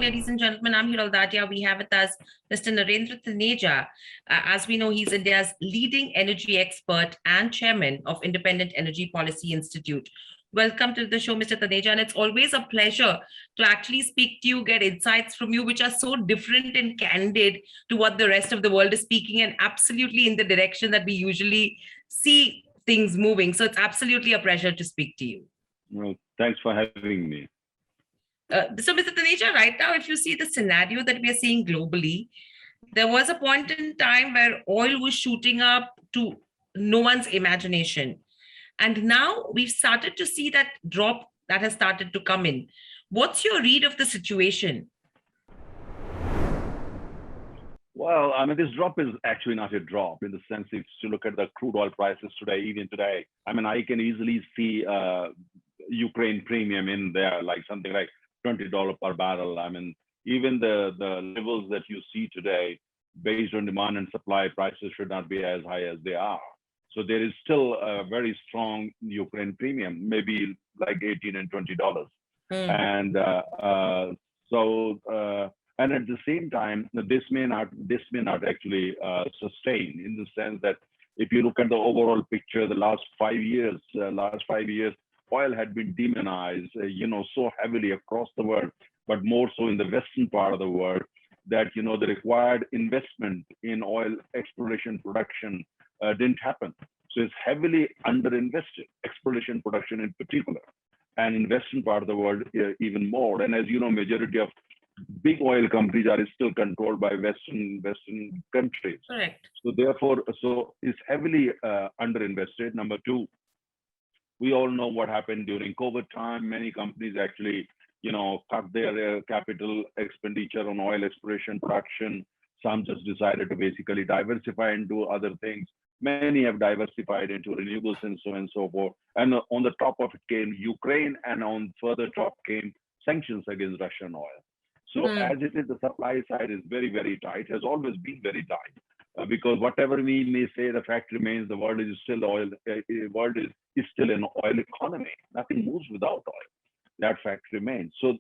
ladies and gentlemen. I'm Hiral Dadia. We have with us Mr. Narendra Taneja. As we know, he's India's leading energy expert and chairman of Independent Energy Policy Institute. Welcome to the show, Mr. Taneja. And it's always a pleasure to actually speak to you, get insights from you, which are so different and candid to what the rest of the world is speaking, and absolutely in the direction that we usually see things moving. So it's absolutely a pleasure to speak to you. Well, thanks for having me. So, Mr. Taneja, right now, if you see the scenario that we are seeing globally, there was a point in time where oil was shooting up to no one's imagination. And now we've started to see that drop that has started to come in. What's your read of the situation? Well, I mean, this drop is actually not a drop in the sense if you look at the crude oil prices today, even today, I mean, I can easily see Ukraine premium in there, like something like $20 per barrel. I mean, even the levels that you see today, based on demand and supply, prices should not be as high as they are. So there is still a very strong Ukraine premium, maybe like $18 and $20. And and at the same time, this may not actually sustain, in the sense that if you look at the overall picture, the last 5 years, oil had been demonized, so heavily across the world, but more so in the western part of the world, that the required investment in oil exploration production didn't happen. So it's heavily underinvested, exploration production in particular, and in western part of the world even more. And as you know, majority of big oil companies are still controlled by Western countries. Correct. So therefore, it's heavily underinvested. Number two, we all know what happened during COVID time. Many companies actually, cut their capital expenditure on oil exploration production. Some just decided to basically diversify into other things. Many have diversified into renewables and so on and so forth. And on the top of it came Ukraine, and on further top came sanctions against Russian oil. So as it is, the supply side is very, very tight, has always been very tight. Because whatever we may say, the fact remains the world is still oil. World is still an oil economy. Nothing moves without oil. That fact remains. So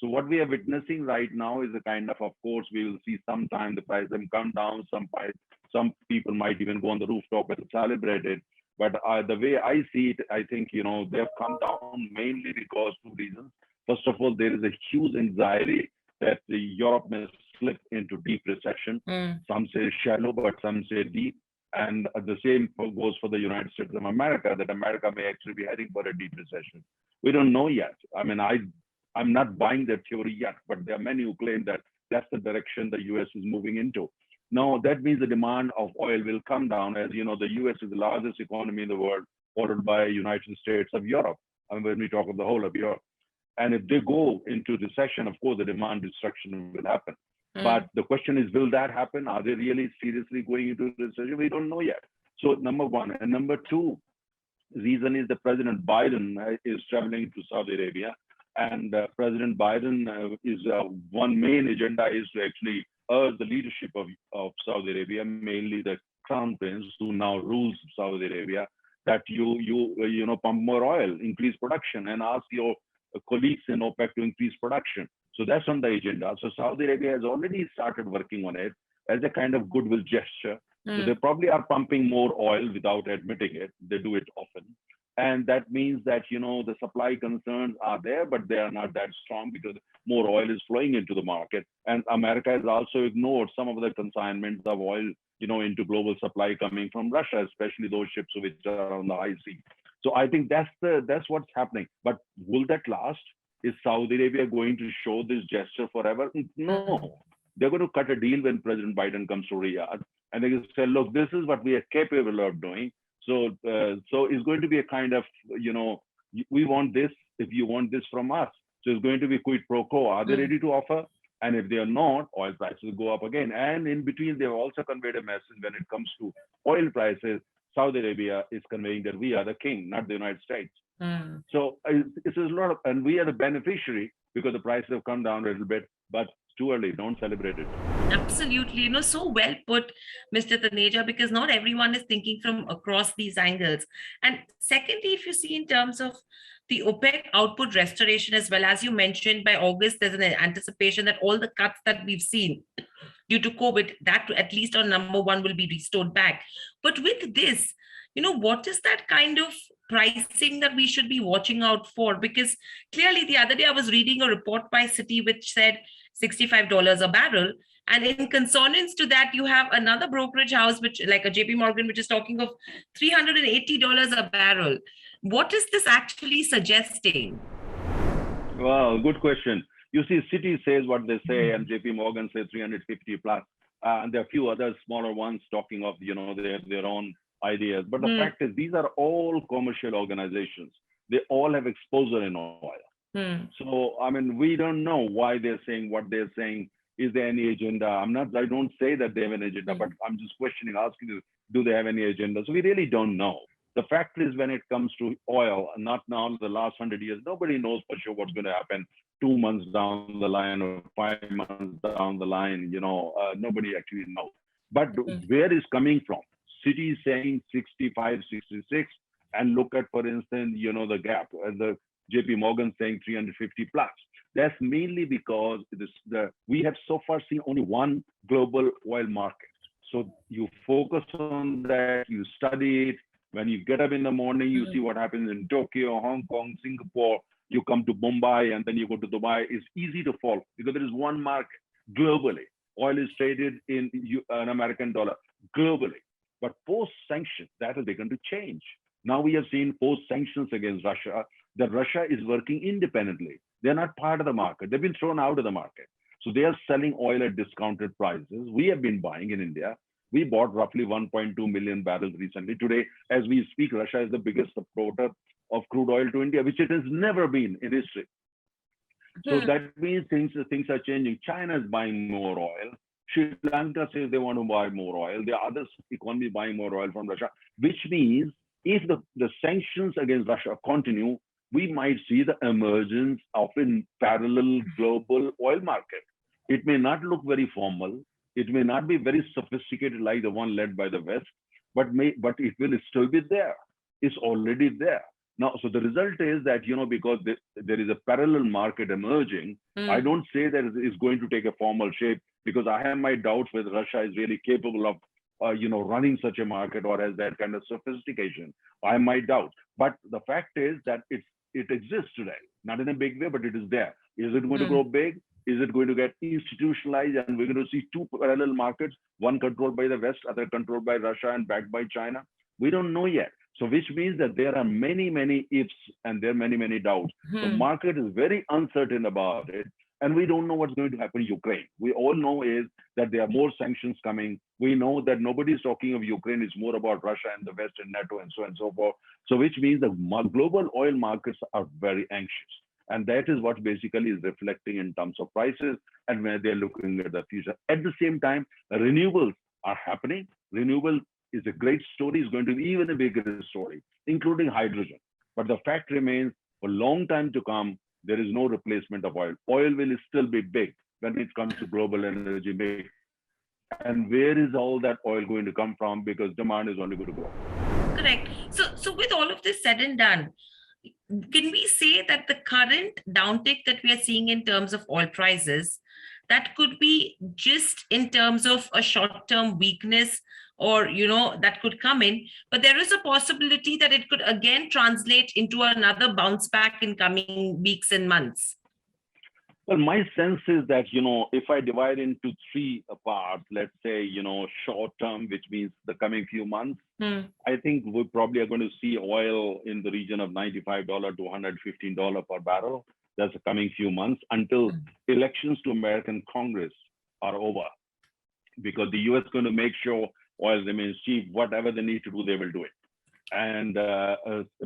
what we are witnessing right now is a kind of course, we will see sometime the price them come down. Some people might even go on the rooftop and celebrate it. But the way I see it, I think they have come down mainly because two reasons. First of all, there is a huge anxiety that Europe may slip into deep recession. Some say shallow, but some say deep. And the same goes for the United States of America, that America may actually be heading for a deep recession. We don't know yet. I mean, I'm not buying that theory yet, but there are many who claim that that's the direction the US is moving into. Now, that means the demand of oil will come down. As you know, the US is the largest economy in the world, followed by United States of Europe. And when we talk of the whole of Europe. And if they go into recession, of course, the demand destruction will happen. But the question is, will that happen? Are they really seriously going into recession? We don't know yet. So number one. And number two, reason is that President Biden is traveling to Saudi Arabia. And President Biden is one main agenda is to actually urge the leadership of Saudi Arabia, mainly the Crown Prince, who now rules Saudi Arabia, that you pump more oil, increase production, and ask your colleagues in OPEC to increase production. So that's on the agenda. So Saudi Arabia has already started working on it as a kind of goodwill gesture. So they probably are pumping more oil without admitting it. They do it often. And that means that, the supply concerns are there, but they are not that strong because more oil is flowing into the market. And America has also ignored some of the consignments of oil, into global supply coming from Russia, especially those ships which are on the high sea. So I think that's what's happening. But will that last? Is Saudi Arabia going to show this gesture forever? No. They're going to cut a deal when President Biden comes to Riyadh, and they can say, look, this is what we are capable of doing. So it's going to be a kind of, we want this if you want this from us. So it's going to be quid pro quo. Are they ready to offer? And if they are not, oil prices will go up again. And in between, they've also conveyed a message when it comes to oil prices. Saudi Arabia is conveying that we are the king, not the United States. So it's a lot of, and we are the beneficiary because the prices have come down a little bit, but it's too early. Don't celebrate it. Absolutely. So well put, Mr. Taneja, because not everyone is thinking from across these angles. And secondly, if you see in terms of the OPEC output restoration as well. As you mentioned, by August, there's an anticipation that all the cuts that we've seen due to COVID, that at least on number one will be restored back. But with this, what is that kind of pricing that we should be watching out for? Because clearly the other day I was reading a report by Citi which said $65 a barrel. And in consonance to that, you have another brokerage house, which like a JP Morgan, which is talking of $380 a barrel. What is this actually suggesting? Well, good question. You see, Citi says what they say, and JP Morgan says 350 plus. And there are a few other smaller ones talking of, their own ideas. But the fact is, these are all commercial organizations. They all have exposure in oil. So, I mean, we don't know why they're saying what they're saying. Is there any agenda? I don't say that they have an agenda, but I'm just questioning, asking you, do they have any agenda? So we really don't know. The fact is, when it comes to oil, not now, the last 100 years, nobody knows for sure what's going to happen 2 months down the line or 5 months down the line. Nobody actually knows. But where is coming from? Citi is saying 65, 66, and look at, for instance, the gap. The JP Morgan saying 350 plus. That's mainly because we have so far seen only one global oil market. So you focus on that, you study it. When you get up in the morning, you see what happens in Tokyo, Hong Kong, Singapore. You come to Mumbai and then you go to Dubai. It's easy to follow because there is one market globally. Oil is traded in an American dollar globally. But post-sanctions, that has begun to change. Now we have seen post-sanctions against Russia, that Russia is working independently. They're not part of the market. They've been thrown out of the market. So they are selling oil at discounted prices. We have been buying in India. We bought roughly 1.2 million barrels recently. Today, as we speak, Russia is the biggest supporter of crude oil to India, which it has never been in history. So that means things are changing. China is buying more oil. Sri Lanka says they want to buy more oil. There are other economies buying more oil from Russia, which means if the sanctions against Russia continue, we might see the emergence of a parallel global oil market. It may not look very formal. It may not be very sophisticated like the one led by the West, but it will still be there. It's already there. Now, so the result is that, because there is a parallel market emerging, I don't say that it's going to take a formal shape because I have my doubts whether Russia is really capable of, running such a market or has that kind of sophistication. I might doubt. But the fact is that it exists today, not in a big way, but it is there. Is it going to grow big? Is it going to get institutionalized and we're going to see two parallel markets, one controlled by the West, other controlled by Russia and backed by China? We don't know yet. So which means that there are many, many ifs and there are many, many doubts. The market is very uncertain about it. And we don't know what's going to happen in Ukraine. We all know is that there are more sanctions coming. We know that nobody's talking of Ukraine. It's more about Russia and the West and NATO and so on and so forth. So which means the global oil markets are very anxious. And that is what basically is reflecting in terms of prices and where they're looking at the future. At the same time, renewables are happening. Renewable is a great story, is going to be even a bigger story, including hydrogen. But the fact remains, for a long time to come, there is no replacement of oil. Oil will still be big when it comes to global energy mix. And where is all that oil going to come from? Because demand is only going to grow. Correct. So with all of this said and done, can we say that the current downtick that we are seeing in terms of oil prices, that could be just in terms of a short-term weakness or, that could come in, but there is a possibility that it could again translate into another bounce back in coming weeks and months? Well, my sense is that, if I divide into three parts, let's say, short term, which means the coming few months, I think we probably are going to see oil in the region of $95 to $115 per barrel. That's the coming few months until elections to American Congress are over, because the US is going to make sure oil remains cheap. Whatever they need to do, they will do it. And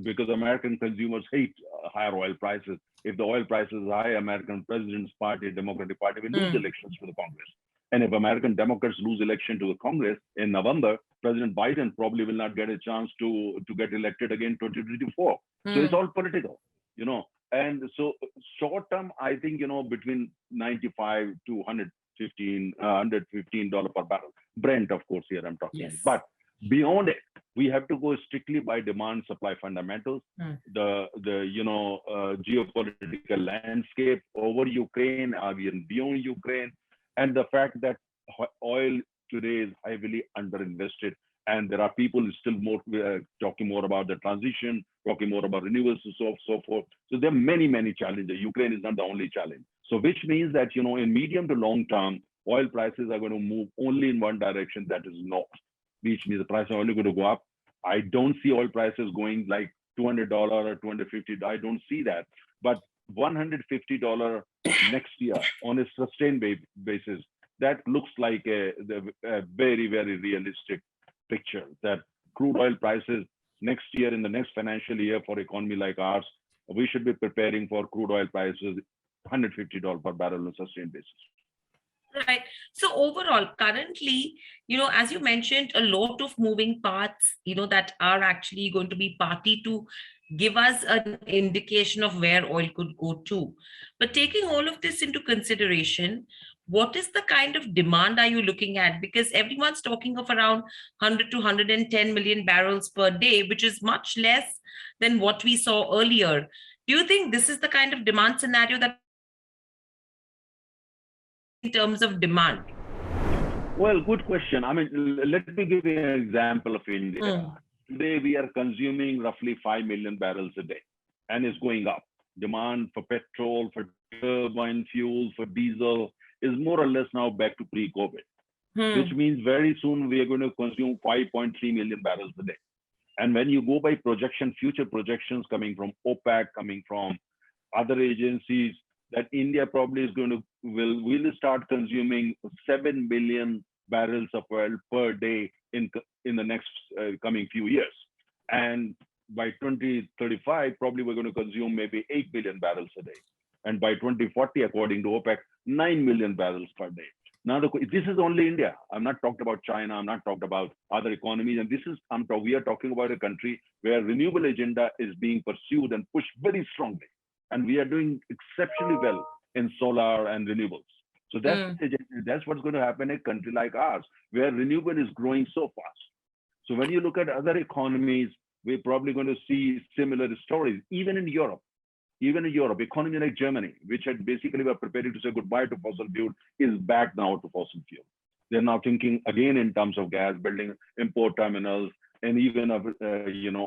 because American consumers hate higher oil prices. If the oil price is high, American President's Party, Democratic Party will lose elections to the Congress. And if American Democrats lose election to the Congress in November, President Biden probably will not get a chance to get elected again in 2024. So it's all political, And so short term, I think, between 95 to $115 per barrel. Brent, of course, here I'm talking. Yes. But beyond it, we have to go strictly by demand supply fundamentals, the geopolitical landscape over Ukraine, even beyond Ukraine, and the fact that oil today is heavily underinvested. And there are people who still more talking more about the transition, talking more about renewables and so forth. So there are many challenges. Ukraine is not the only challenge. So which means that, in medium to long term, oil prices are going to move only in one direction, that is north, which means the prices are only going to go up. I don't see oil prices going like $200 or $250. I don't see that. But $150 next year on a sustained basis, that looks like a very realistic picture, that crude oil prices next year, in the next financial year for economy like ours, we should be preparing for crude oil prices $150 per barrel on a sustained basis. Right. So overall, currently, as you mentioned, a lot of moving parts, that are actually going to be party to give us an indication of where oil could go to. But taking all of this into consideration, what is the kind of demand are you looking at? Because everyone's talking of around 100 to 110 million barrels per day, which is much less than what we saw earlier. Do you think this is the kind of demand scenario that in terms of demand? Well, good question. I mean, let me give you an example of India. Today, we are consuming roughly 5 million barrels a day, and it's going up. Demand for petrol, for turbine fuel, for diesel is more or less now back to pre-COVID, which means very soon we are going to consume 5.3 million barrels a day. And when you go by projection, future projections coming from OPEC, coming from other agencies, that India probably is going to will start consuming 7 million barrels of oil per day in the next coming few years. And by 2035, probably we're going to consume maybe 8 billion barrels a day. And by 2040, according to OPEC, 9 million barrels per day. Now, this is only India. I'm not talking about China. I'm not talking about other economies. And we are talking about a country where renewable agenda is being pursued and pushed very strongly. And we are doing exceptionally well in solar and renewables. So that's what's going to happen in a country like ours, where renewable is growing so fast. So when you look at other economies, we're probably going to see similar stories, even in Europe. Even in Europe, economy like Germany, which had basically were preparing to say goodbye to fossil fuel, is back now to fossil fuel. They're now thinking again in terms of gas, building import terminals, and even of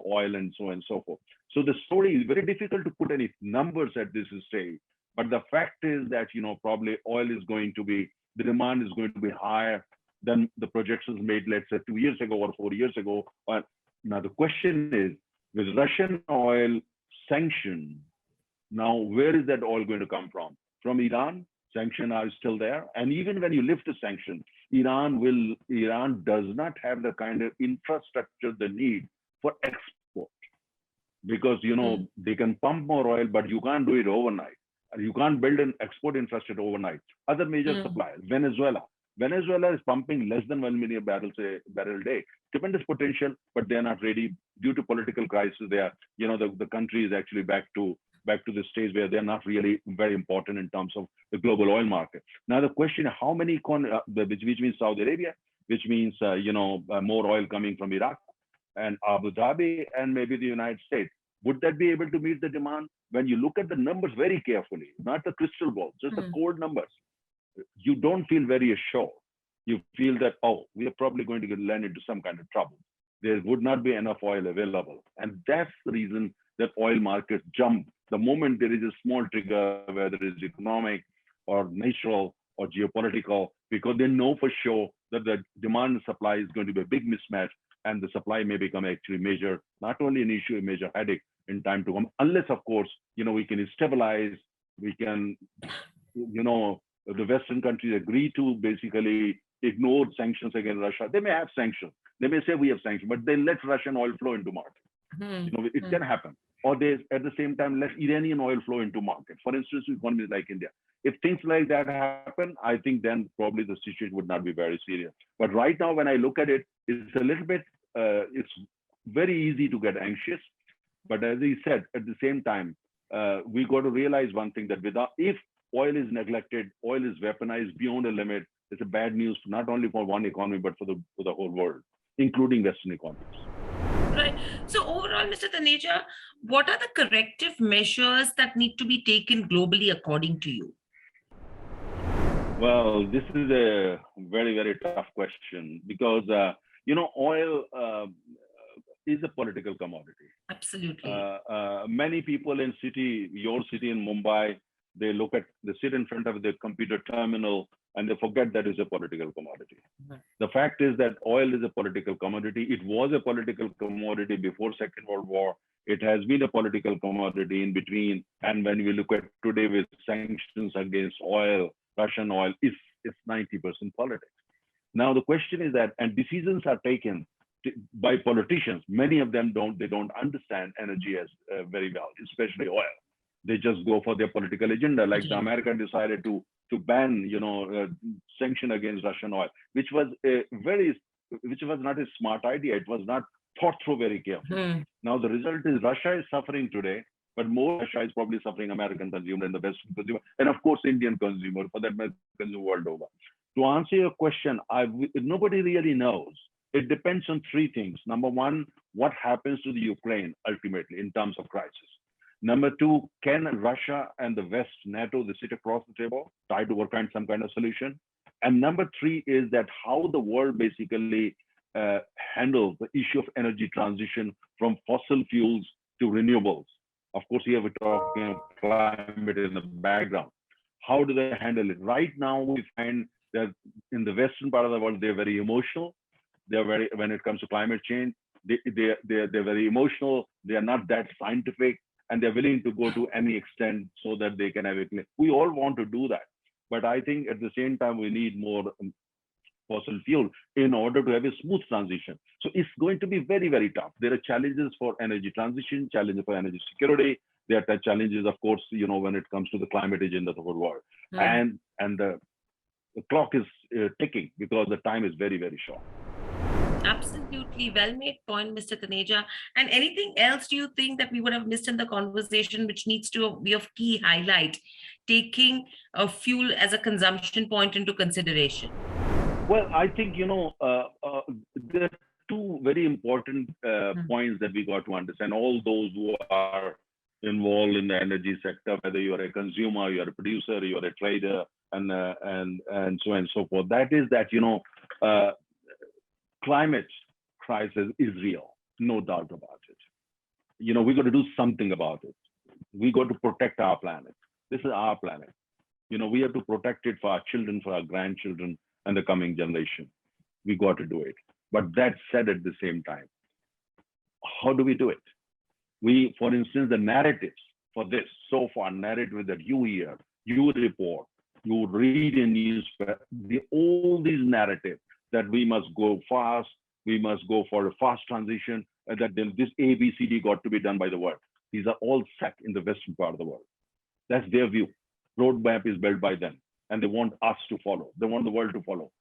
oil and so on and so forth. So the story is very difficult to put any numbers at this stage. But the fact is that probably oil is going to be, the demand is going to be higher than the projections made, let's say 2 years ago or 4 years ago. Now the question is, with Russian oil sanctioned, now where is that oil going to come from? From Iran? Sanctions are still there. And even when you lift the sanction, Iran does not have the kind of infrastructure they need for export. Because they can pump more oil, but you can't do it overnight. You can't build an export infrastructure overnight. Other major suppliers, Venezuela is pumping less than 1 million barrels a day. Tremendous potential, but they're not ready due to political crisis. They are, the country is actually back to the stage where they're not really very important in terms of the global oil market. Now the question: how many which means Saudi Arabia, which means more oil coming from Iraq and Abu Dhabi and maybe the United States. Would that be able to meet the demand? When you look at the numbers very carefully, not the crystal ball, just the cold numbers, you don't feel very assured. You feel that, we are probably going to land into some kind of trouble. There would not be enough oil available. And that's the reason that oil markets jump the moment there is a small trigger, whether it's economic or natural or geopolitical, because they know for sure that the demand and supply is going to be a big mismatch, and the supply may become actually major, not only an issue, a major headache in time to come, unless, of course, we can stabilize, we can, the Western countries agree to basically ignore sanctions against Russia. They may have sanctions. They may say we have sanctions, but they let Russian oil flow into market. It can happen. Or they, at the same time, let Iranian oil flow into market. For instance, economies like India. If things like that happen, I think then probably the situation would not be very serious. But right now, when I look at it, it's a little bit, it's very easy to get anxious. But as he said, at the same time, we got to realize one thing, that if oil is neglected, oil is weaponized beyond a limit, it's a bad news not only for one economy, but for the whole world, including Western economies. Right. So overall, Mr. Taneja, what are the corrective measures that need to be taken globally according to you? Well, this is a very, very tough question because, oil is a political commodity. Absolutely. Many people in your city in Mumbai, they sit in front of the computer terminal and they forget that it's a political commodity. Mhm. The fact is that oil is a political commodity. It was a political commodity before Second World War. It has been a political commodity in between. And when we look at today with sanctions against oil, Russian oil, it's 90% politics. Now the question is that, and decisions are taken by politicians. Many of them don't understand energy as very well, especially oil. They just go for their political agenda, like the Agenda. America decided to ban, sanction against Russian oil, which was not a smart idea. It was not thought through very carefully. Hmm. Now the result is Russia is suffering today, but more Russia is probably suffering American consumer and the Western consumer, and of course Indian consumer, for that matter, consumer world over. To answer your question, nobody really knows. It depends on three things. Number one, what happens to the Ukraine ultimately in terms of crisis? Number two, can Russia and the West, NATO, they sit across the table, try to work on some kind of solution? And number three is that how the world basically handles the issue of energy transition from fossil fuels to renewables. Of course, here we're talking of climate in the background. How do they handle it? Right now, we find that in the Western part of the world, they're very emotional. They're very, when it comes to climate change, they're very emotional. They are not that scientific, and they're willing to go to any extent so that they can have it. We all want to do that, but I think at the same time we need more fossil fuel in order to have a smooth transition. So it's going to be very, very tough. There are challenges for energy transition, challenges for energy security. There are challenges, of course, when it comes to the climate agenda of the whole world, Hmm. and the clock is ticking because the time is very, very short. Absolutely. Well made point, Mr. Taneja. And anything else do you think that we would have missed in the conversation, which needs to be of key highlight, taking fuel as a consumption point into consideration? Well, I think there are two very important Hmm. points that we got to understand. All those who are involved in the energy sector, whether you are a consumer, you are a producer, you are a trader, and so on and so forth. That is that uh, climate crisis is real, no doubt about it. We got to do something about it. We got to protect our planet. This is our planet. We have to protect it for our children, for our grandchildren, and the coming generation. We got to do it. But that said, at the same time, how do we do it? For instance, the narratives for this so far, narrative that you hear, you report, you read in newspaper, all these narratives that we must go fast, we must go for a fast transition, and that this ABCD got to be done by the world. These are all set in the Western part of the world. That's their view. Roadmap is built by them, and they want us to follow. They want the world to follow.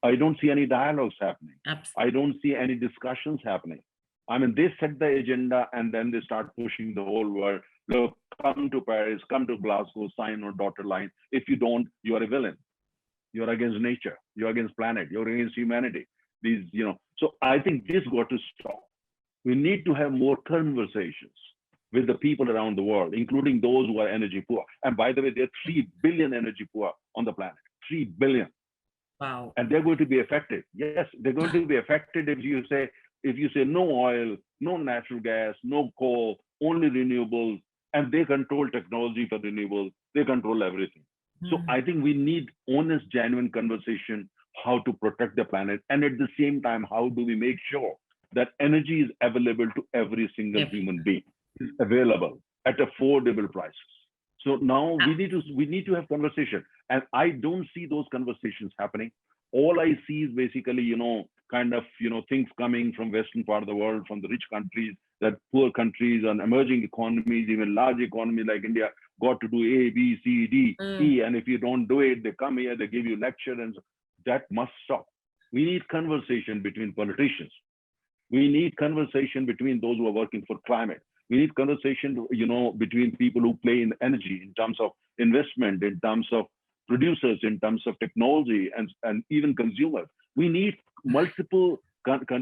I don't see any dialogues happening. I Absolutely. don't see any discussions happening. I mean, they set the agenda and then they start pushing the whole world. Look, come to Paris, come to Glasgow, sign on dotted line. If you don't, you are a villain. You're against nature. You're against planet. You're against humanity. So I think this got to stop. We need to have more conversations with the people around the world, including those who are energy poor. And by the way, there are 3 billion energy poor on the planet. 3 billion. Wow. And they're going to be affected. Yes, they're going to be affected if you say no oil, no natural gas, no coal, only renewables, and they control technology for renewables, they control everything. So Hmm. I think we need honest, genuine conversation how to protect the planet, and at the same time, how do we make sure that energy is available to every single Yep. human being, is available at affordable prices. So now we need to have conversation, and I don't see those conversations happening. All I see is basically kind of things coming from Western part of the world, from the rich countries, that poor countries and emerging economies, even large economies like India, got to do A, B, C, D, Mm. E, and if you don't do it, they come here, they give you lecture, and that must stop. We need conversation between politicians. We need conversation between those who are working for climate. We need conversation, between people who play in energy in terms of investment, in terms of producers, in terms of technology, and even consumers. We need multiple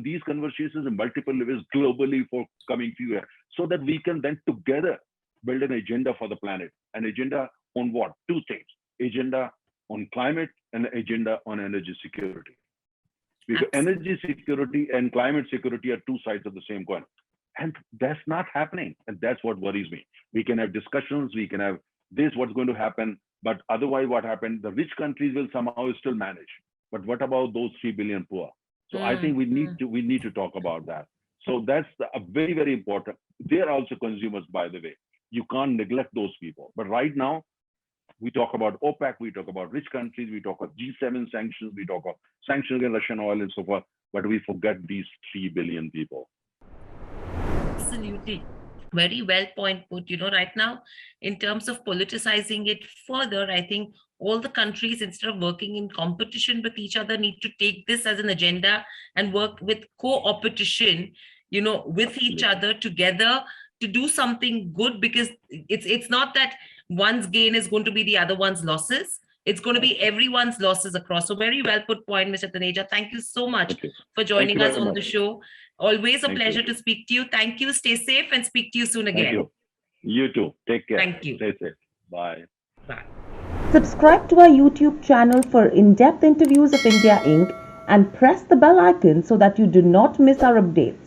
these conversations in multiple levels globally for coming few years, so that we can then together build an agenda for the planet. An agenda on what? Two things: agenda on climate and an agenda on energy security. Because energy security and climate security are two sides of the same coin. And that's not happening. And that's what worries me. We can have discussions, we can have this, what's going to happen. But otherwise, what happened? The rich countries will somehow still manage. But what about those 3 billion poor? So I think we need to talk about that. So that's a very, very important. They're also consumers, by the way. You can't neglect those people. But right now, we talk about OPEC, we talk about rich countries, we talk about G7 sanctions, we talk about sanctions against Russian oil and so forth, but we forget these 3 billion people. Absolutely. Very well point put. Right now, in terms of politicizing it further, I think all the countries, instead of working in competition with each other, need to take this as an agenda and work with co-opetition, with each other together to do something good, because it's not that one's gain is going to be the other one's losses. It's going to be everyone's losses across. So very well put point, Mr. Taneja. Thank you so much for joining us on the show. Always a pleasure to speak to you. Thank you. Stay safe and speak to you soon again. Thank you. You too. Take care. Thank you. Stay safe. Bye. Bye. Subscribe to our YouTube channel for in-depth interviews of India Inc. and press the bell icon so that you do not miss our updates.